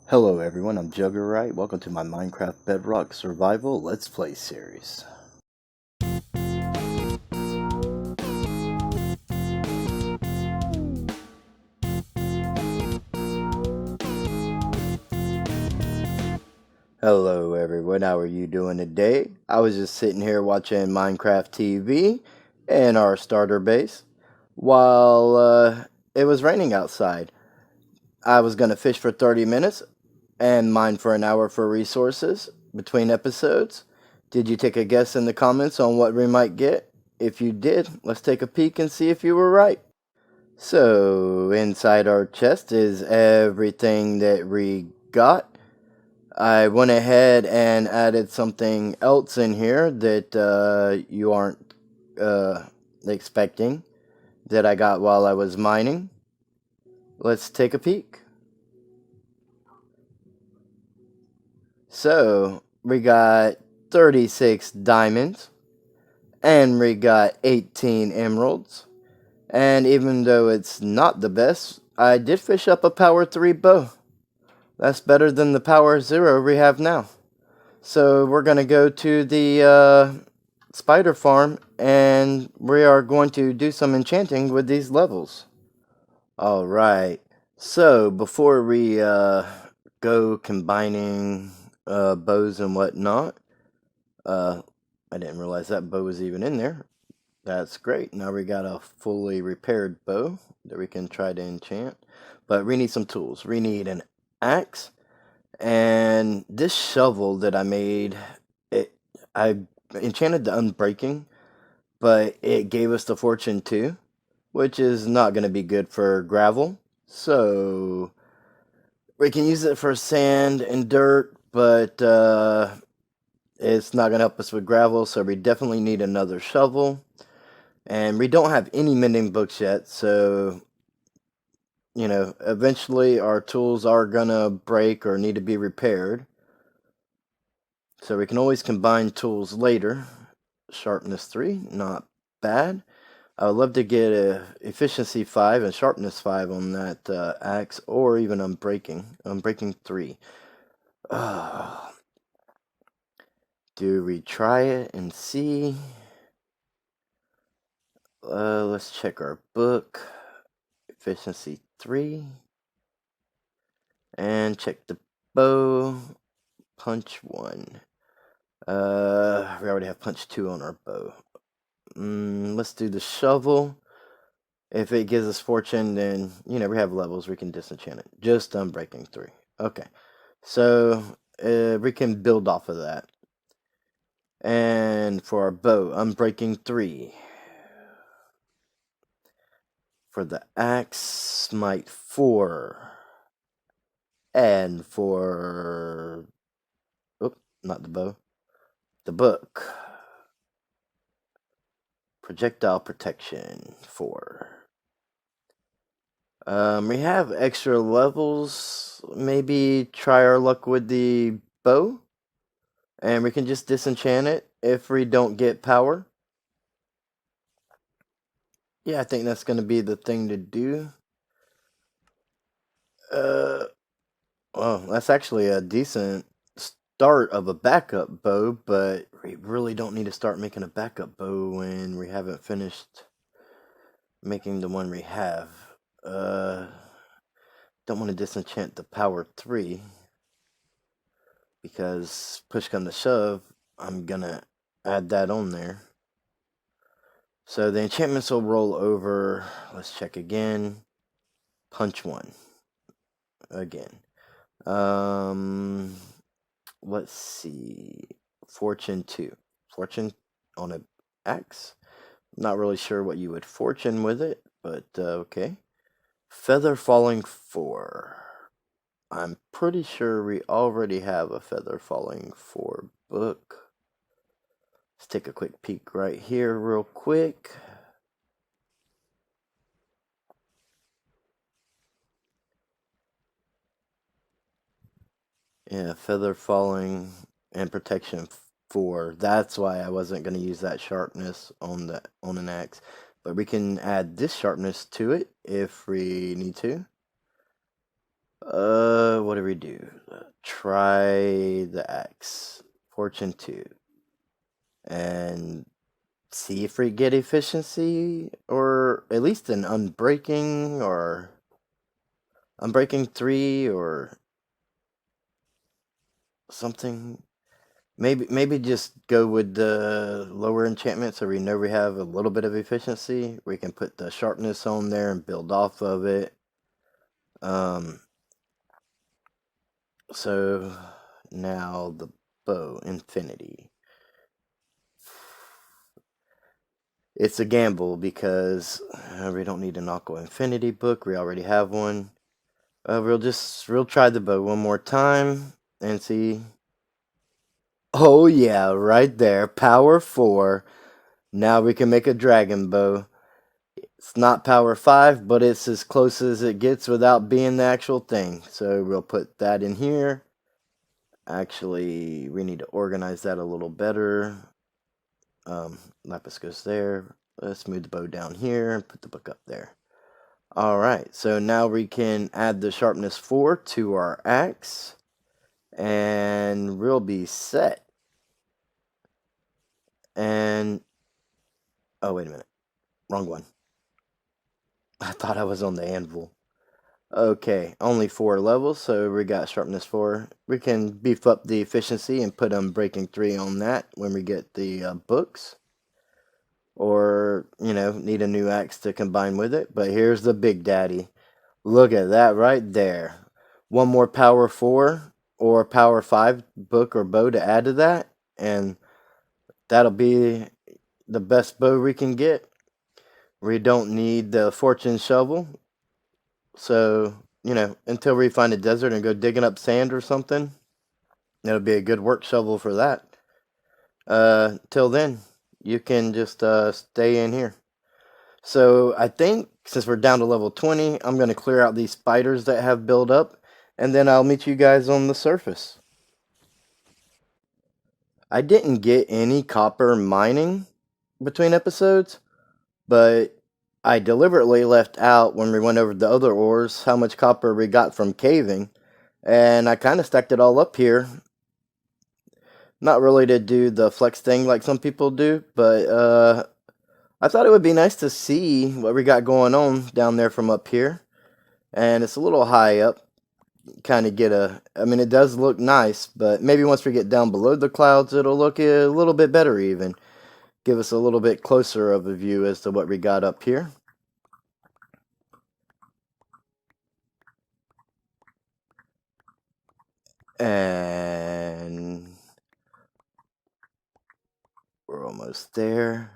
Hello everyone, I'm Juggerite. Welcome to my Minecraft Bedrock Survival Let's Play series. Hello everyone, how are you doing today? I was just sitting here watching Minecraft TV in our starter base while it was raining outside. I was going to fish for 30 minutes and mine for an hour for resources between episodes. Did you take a guess in the comments on what we might get? If you did, let's take a peek and see if you were right. So, inside our chest is everything that we got. I went ahead and added something else in here that you aren't expecting that I got while I was mining. Let's take a peek. So, we got 36 diamonds, and we got 18 emeralds. And even though it's not the best, I did fish up a power 3 bow. That's better than the power 0 we have now. So we're going to go to the spider farm and we are going to do some enchanting with these levels. Alright, so before we go combining bows and whatnot, I didn't realize that bow was even in there. That's great. Now we got a fully repaired bow that we can try to enchant. But we need some tools. We need an axe. And this shovel that I made, I enchanted the unbreaking, but it gave us the fortune 2, which is not going to be good for gravel. So we can use it for sand and dirt, but it's not going to help us with gravel. So we definitely need another shovel. And we don't have any mending books yet, so, you know, eventually our tools are gonna break or need to be repaired. So we can always combine tools later. Sharpness 3, not bad. I would love to get a efficiency 5 and sharpness 5 on that axe, or even unbreaking. Unbreaking 3. Do we try it and see? Let's check our book. Efficiency 3. And check the bow. Punch 1. We already have punch 2 on our bow. Let's do the shovel. If it gives us fortune, then, you know, we have levels. We can disenchant it. Just unbreaking 3. Okay. So, we can build off of that. And for our bow, unbreaking 3. For the axe, smite 4. And for... Oop, not the bow. The book. Projectile protection 4. We have extra levels. Maybe try our luck with the bow. And we can just disenchant it if we don't get power. Yeah, I think that's going to be the thing to do. Well, that's actually a decent start of a backup bow, but we really don't need to start making a backup bow when we haven't finished making the one we have. Don't want to disenchant the power 3 because push come to shove, I'm gonna add that on there. So the enchantments will roll over. Let's check again. Punch 1 again. Let's see. Fortune 2. Fortune on an axe. Not really sure what you would fortune with it, but okay. Feather falling 4. I'm pretty sure we already have a feather falling 4 book. Let's take a quick peek right here real quick. Yeah, feather falling and protection 4. That's why I wasn't going to use that sharpness on an axe. But we can add this sharpness to it if we need to. What do we do? Try the axe. Fortune 2. And see if we get efficiency, or at least an unbreaking, or unbreaking 3, or something. Maybe just go with the lower enchantment so we know we have a little bit of efficiency. We can put the sharpness on there and build off of it. Um, so now the bow, infinity. It's a gamble because we don't need an Aqua Infinity book. We already have one. We'll try the bow one more time and see. Oh yeah, right there, power 4. Now we can make a dragon bow. It's not power 5, but it's as close as it gets without being the actual thing. So we'll put that in here. Actually, we need to organize that a little better. Lapis goes there. Let's move the bow down here and put the book up there. Alright, so now we can add the sharpness 4 to our axe. And we'll be set. And... oh, wait a minute. Wrong one. I thought I was on the anvil. Okay, only 4 levels, so we got sharpness 4. We can beef up the efficiency and put unbreaking 3 on that when we get the books. Or, need a new axe to combine with it. But here's the big daddy. Look at that right there. One more power 4 or power 5 book or bow to add to that. And that'll be the best bow we can get. We don't need the fortune shovel. So, until we find a desert and go digging up sand or something, it'll be a good work shovel for that. Till then, you can just stay in here. So I think since we're down to level 20, I'm going to clear out these spiders that have built up, and then I'll meet you guys on the surface. I didn't get any copper mining between episodes, but I deliberately left out when we went over the other ores how much copper we got from caving, and I kind of stacked it all up here. Not really to do the flex thing like some people do, but I thought it would be nice to see what we got going on down there from up here. And it's a little high up. Kind of get it does look nice, but maybe once we get down below the clouds, it'll look a little bit better even. Give us a little bit closer of a view as to what we got up here. And we're almost there.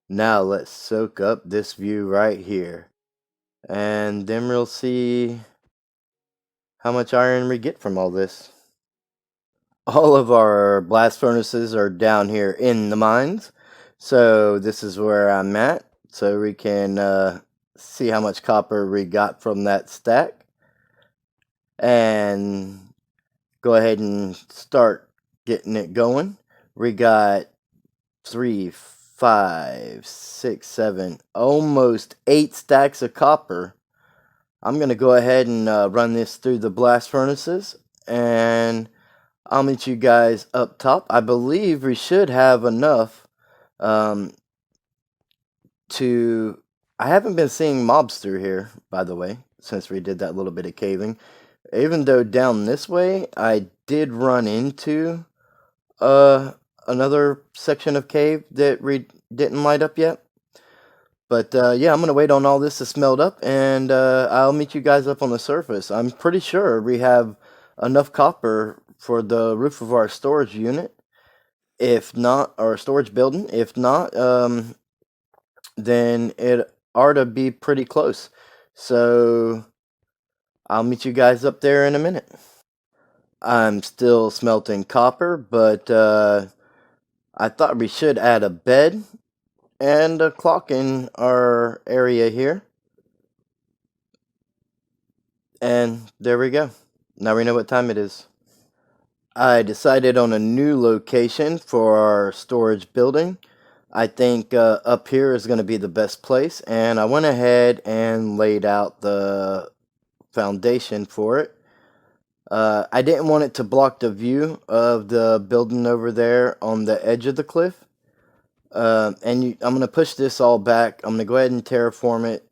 Now let's soak up this view right here. And then we'll see how much iron we get from all this. All of our blast furnaces are down here in the mines. So this is where I'm at. So we can see how much copper we got from that stack. And go ahead and start getting it going. We got 3, 5, 6, 7, almost 8 stacks of copper. I'm going to go ahead and run this through the blast furnaces, and I'll meet you guys up top. I believe we should have enough to... I haven't been seeing mobs through here, by the way, since we did that little bit of caving. Even though down this way, I did run into another section of cave that we didn't light up yet. But yeah, I'm going to wait on all this to smelt up, and I'll meet you guys up on the surface. I'm pretty sure we have enough copper for the roof of our storage unit. If not, our storage building. If not, then it ought to be pretty close. So I'll meet you guys up there in a minute. I'm still smelting copper, but I thought we should add a bed and a clock in our area here. And there we go. Now we know what time it is. I decided on a new location for our storage building. I think up here is going to be the best place, and I went ahead and laid out the foundation for it. I didn't want it to block the view of the building over there on the edge of the cliff. I'm going to push this all back. I'm going to go ahead and terraform it,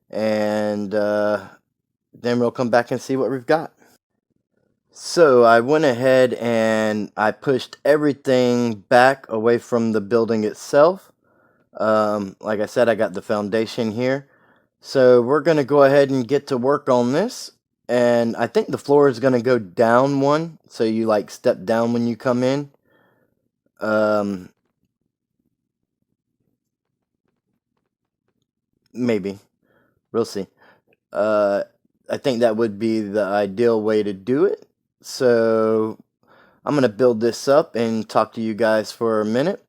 and then we'll come back and see what we've got. So I went ahead and I pushed everything back away from the building itself. Like I said, I got the foundation here. So we're going to go ahead and get to work on this. And I think the floor is going to go down one. So you like step down when you come in. Maybe. We'll see. I think that would be the ideal way to do it. So I'm going to build this up and talk to you guys for a minute.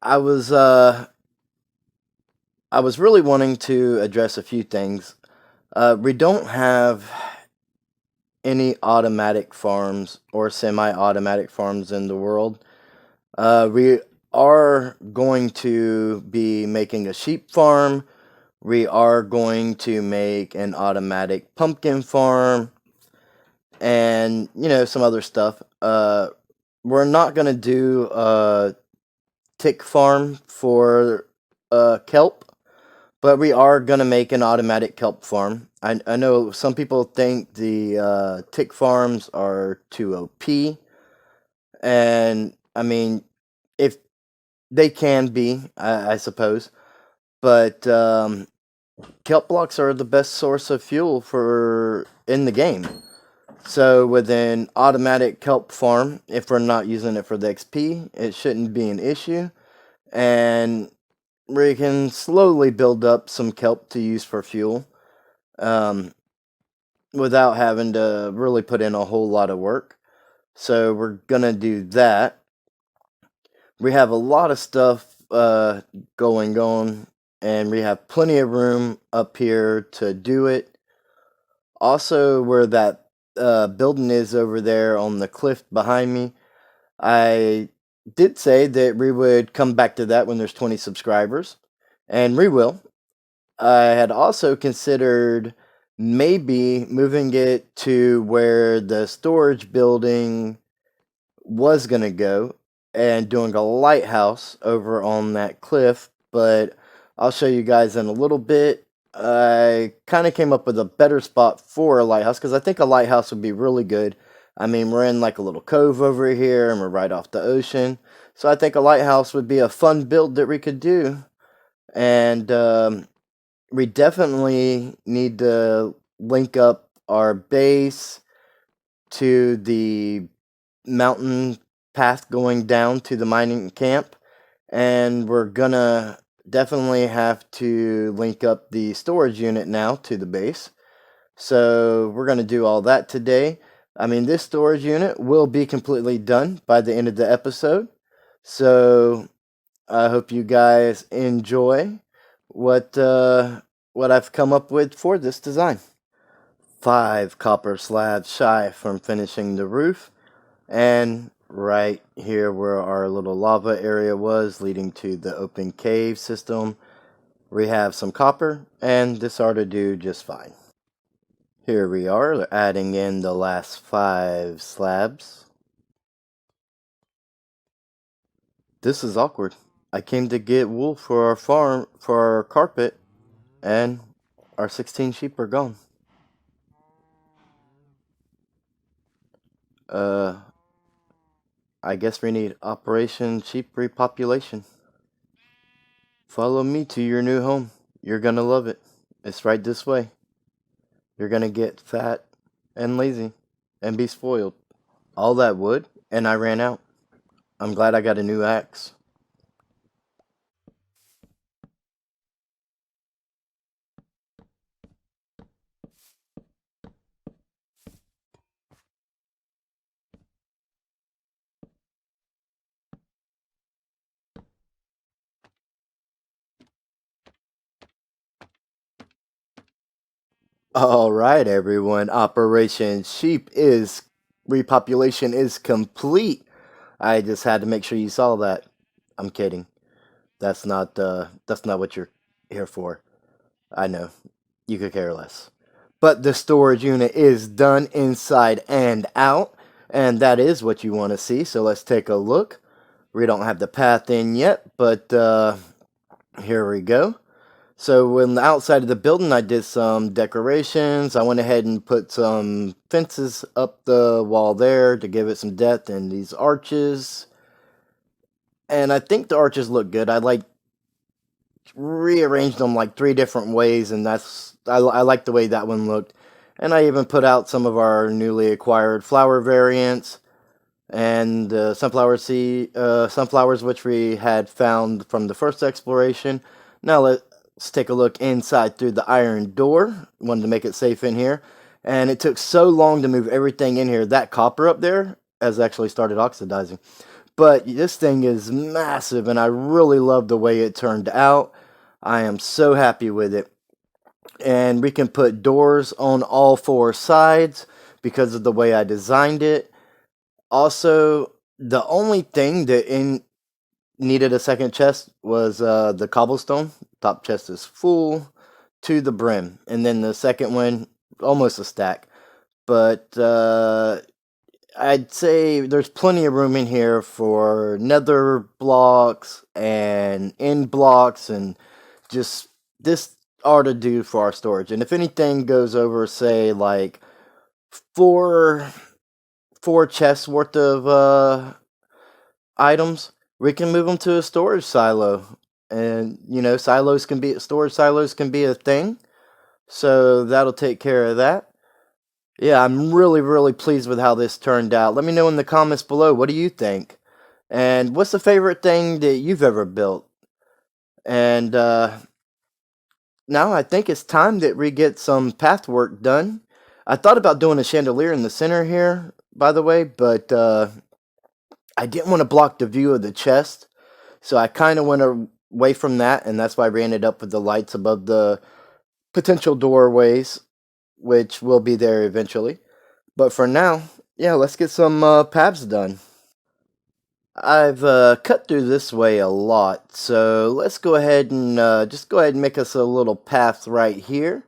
I was really wanting to address a few things. We don't have any automatic farms or semi-automatic farms in the world. We are going to be making a sheep farm. We are going to make an automatic pumpkin farm, and some other stuff. We're not going to do a tick farm for kelp, but we are going to make an automatic kelp farm. I know some people think the tick farms are too OP, and I mean, if they can be, I suppose, but kelp blocks are the best source of fuel for in the game. So with an automatic kelp farm, if we're not using it for the XP, it shouldn't be an issue. And we can slowly build up some kelp to use for fuel without having to really put in a whole lot of work. So we're going to do that. We have a lot of stuff going on, and we have plenty of room up here to do it. Also, where that building is over there on the cliff behind me, I did say that we would come back to that when there's 20 subscribers, and we will. I had also considered maybe moving it to where the storage building was going to go and doing a lighthouse over on that cliff, but I'll show you guys in a little bit. I kind of came up with a better spot for a lighthouse because I think a lighthouse would be really good. I mean, we're in like a little cove over here and we're right off the ocean. So I think a lighthouse would be a fun build that we could do. And we definitely need to link up our base to the mountain path going down to the mining camp. And we're gonna definitely have to link up the storage unit now to the base. So we're going to do all that today. I mean, this storage unit will be completely done by the end of the episode. So I hope you guys enjoy what I've come up with for this design. 5 copper slabs shy from finishing the roof, and right here where our little lava area was leading to the open cave system, we have some copper, and this ought to do just fine. Here we are, adding in the last 5 slabs. This is awkward. I came to get wool for our farm, for our carpet, and our 16 sheep are gone. I guess we need Operation Sheep Repopulation. Follow me to your new home. You're gonna love it. It's right this way. You're gonna get fat and lazy and be spoiled. All that wood, and I ran out. I'm glad I got a new axe. All right, everyone. Operation Sheep is repopulation is complete. I just had to make sure you saw that. I'm kidding. That's not what you're here for. I know. you could care less. But the storage unit is done inside and out, and that is what you want to see. So let's take a look. We don't have the path in yet, but here we go. So on the outside of the building, I did some decorations. I went ahead and put some fences up the wall there to give it some depth, and these arches. And I think the arches look good. I like rearranged them like three different ways, and I like the way that one looked. And I even put out some of our newly acquired flower variants and sunflowers which we had found from the first exploration. Now let's take a look inside through the iron door. Wanted to make it safe in here, and it took so long to move everything in here. That copper up there has actually started oxidizing. But this thing is massive, and I really love the way it turned out. I am so happy with it. And we can put doors on all four sides because of the way I designed it. Also, the only thing that needed a second chest was the cobblestone. Top chest is full to the brim. And then the second one, almost a stack. But I'd say there's plenty of room in here for nether blocks and end blocks, and just this are to do for our storage. And if anything goes over, say, like four chests worth of items, we can move them to a storage silo. And storage silos can be a thing. So that'll take care of that. Yeah, I'm really, really pleased with how this turned out. Let me know in the comments below, what do you think? And what's the favorite thing that you've ever built? And now I think it's time that we get some path work done. I thought about doing a chandelier in the center here, by the way, but I didn't want to block the view of the chest. So I kind of went away from that, and that's why we ended up with the lights above the potential doorways, which will be there eventually. But for now, yeah, let's get some paths done. I've cut through this way a lot, so let's go ahead and just go ahead and make us a little path right here,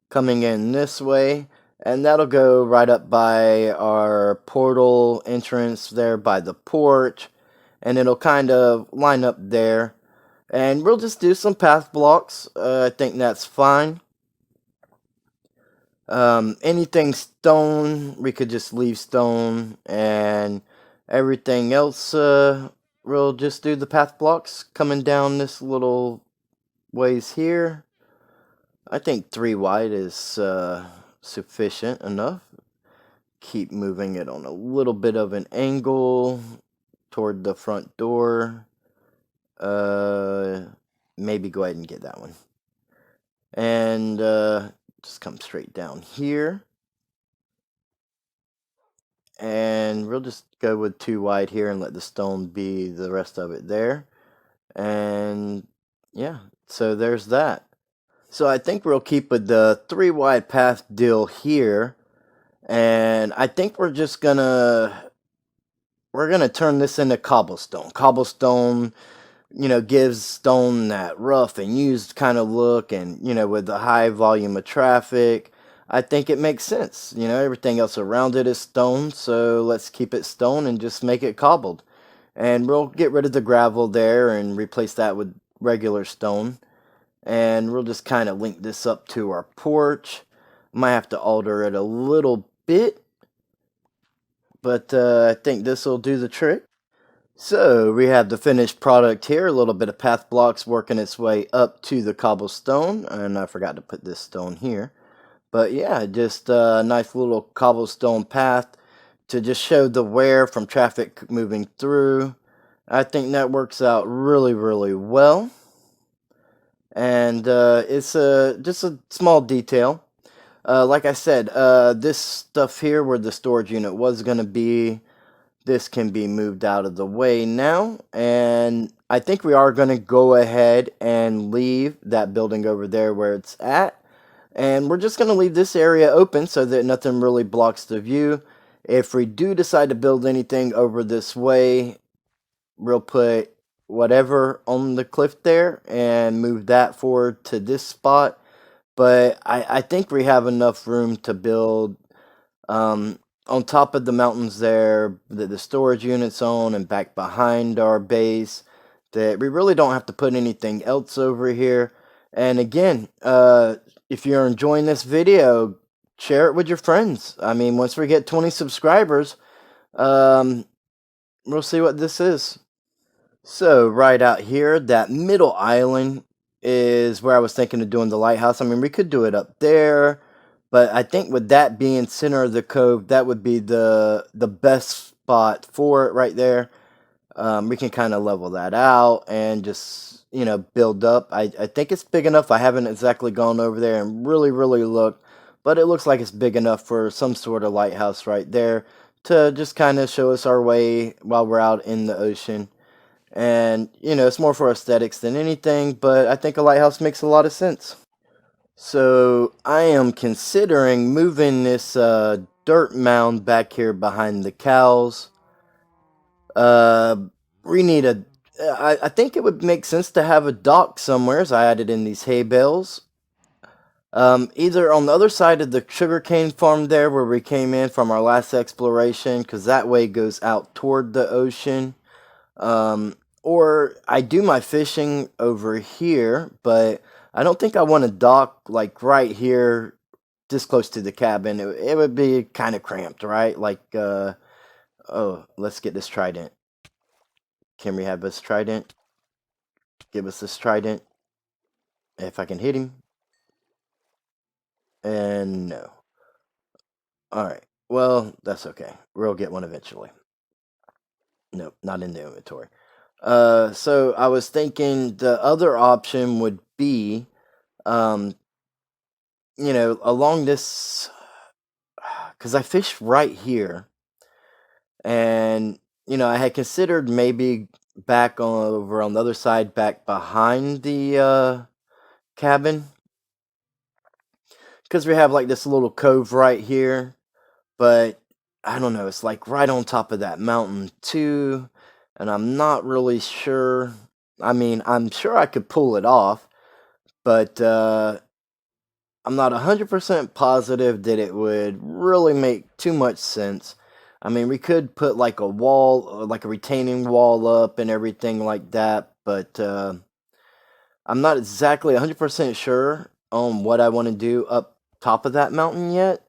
coming in this way, and that'll go right up by our portal entrance there by the porch, and it'll kind of line up there, and we'll just do some path blocks. I think that's fine. Anything stone, we could just leave stone, and everything else, we'll just do the path blocks coming down this little ways here. I think 3 wide is sufficient enough. Keep moving it on a little bit of an angle toward the front door. Maybe go ahead and get that one. And just come straight down here. And we'll just go with 2 wide here and let the stone be the rest of it there. And yeah, so there's that. So I think we'll keep with the 3 wide path deal here. And I think we're gonna turn this into cobblestone. Cobblestone, gives stone that rough and used kind of look, and with the high volume of traffic, I think it makes sense. Everything else around it is stone, so let's keep it stone and just make it cobbled. And we'll get rid of the gravel there and replace that with regular stone. And we'll just kind of link this up to our porch. Might have to alter it a little bit, but I think this will do the trick. So we have the finished product here, a little bit of path blocks working its way up to the cobblestone, and I forgot to put this stone here. But yeah, just a nice little cobblestone path to just show the wear from traffic moving through. I think that works out really, really well. And it's just a small detail. Like I said, this stuff here where the storage unit was going to be, this can be moved out of the way now. And I think we are going to go ahead and leave that building over there where it's at. And we're just going to leave this area open so that nothing really blocks the view. If we do decide to build anything over this way, we'll put whatever on the cliff there and move that forward to this spot. but I think we have enough room to build on top of the mountains there, the storage units on and back behind our base, that we really don't have to put anything else over here. And again, if you're enjoying this video, share it with your friends. I mean, once we get 20 subscribers, we'll see what this is. So right out here, that middle island is where I was thinking of doing the lighthouse. I mean, we could do it up there, but I think with that being center of the cove, that would be the best spot for it right there. We can kind of level that out and just, build up. I think it's big enough. I haven't exactly gone over there and really looked, but it looks like it's big enough for some sort of lighthouse right there to just kind of show us our way while we're out in the ocean. And, it's more for aesthetics than anything, but I think a lighthouse makes a lot of sense. So I am considering moving this dirt mound back here behind the cows. We need I think it would make sense to have a dock somewhere, as I added in these hay bales. Either on the other side of the sugarcane farm there where we came in from our last exploration, because that way goes out toward the ocean. Or I do my fishing over here, but I don't think I want to dock like right here, this close to the cabin. It would be kind of cramped, right? Like, oh, let's get this trident. Can we have this trident? Give us this trident. If I can hit him. And no. Alright, well, that's okay. We'll get one eventually. Nope, not in the inventory. So I was thinking the other option would be, along this, because I fish right here, and, I had considered maybe back over on the other side, back behind the, cabin, because we have like this little cove right here, but I don't know, it's like right on top of that mountain too. And I'm not really sure. I mean, I'm sure I could pull it off, but I'm not 100% positive that it would really make too much sense. I mean, we could put like a wall, like a retaining wall up and everything like that, but I'm not exactly 100% sure on what I want to do up top of that mountain yet.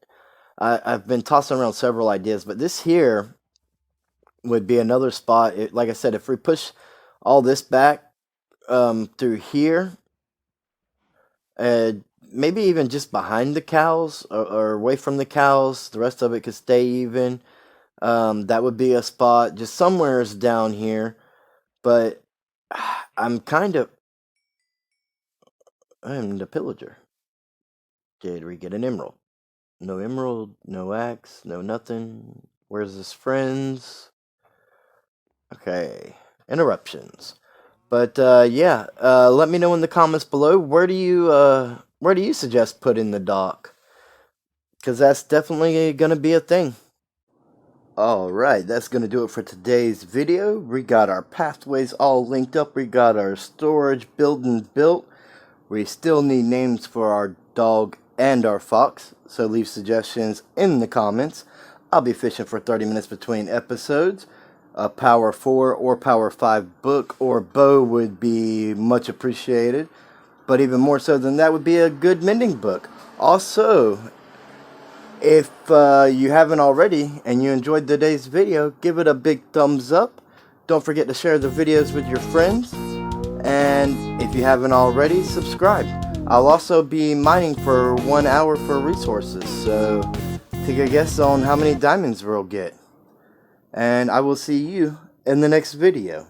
I've been tossing around several ideas, but this here would be another spot. Like I said, if we push all this back through here, maybe even just behind the cows or away from the cows, the rest of it could stay even. That would be a spot just somewhere's down here. But I'm the pillager. Did we get an emerald? No emerald, no axe, no nothing. Where's his friends? Okay, interruptions. But yeah, let me know in the comments below, where do you suggest putting the dock? Because that's definitely gonna be a thing. Alright, that's gonna do it for today's video. We got our pathways all linked up. We got our storage buildings built. We still need names for our dog and our fox, so leave suggestions in the comments. I'll be fishing for 30 minutes between episodes. A Power 4 or Power 5 book or bow would be much appreciated. But even more so than that would be a good mending book. Also, if you haven't already and you enjoyed today's video, give it a big thumbs up. Don't forget to share the videos with your friends. And if you haven't already, subscribe. I'll also be mining for 1 hour for resources. So take a guess on how many diamonds we'll get. And I will see you in the next video.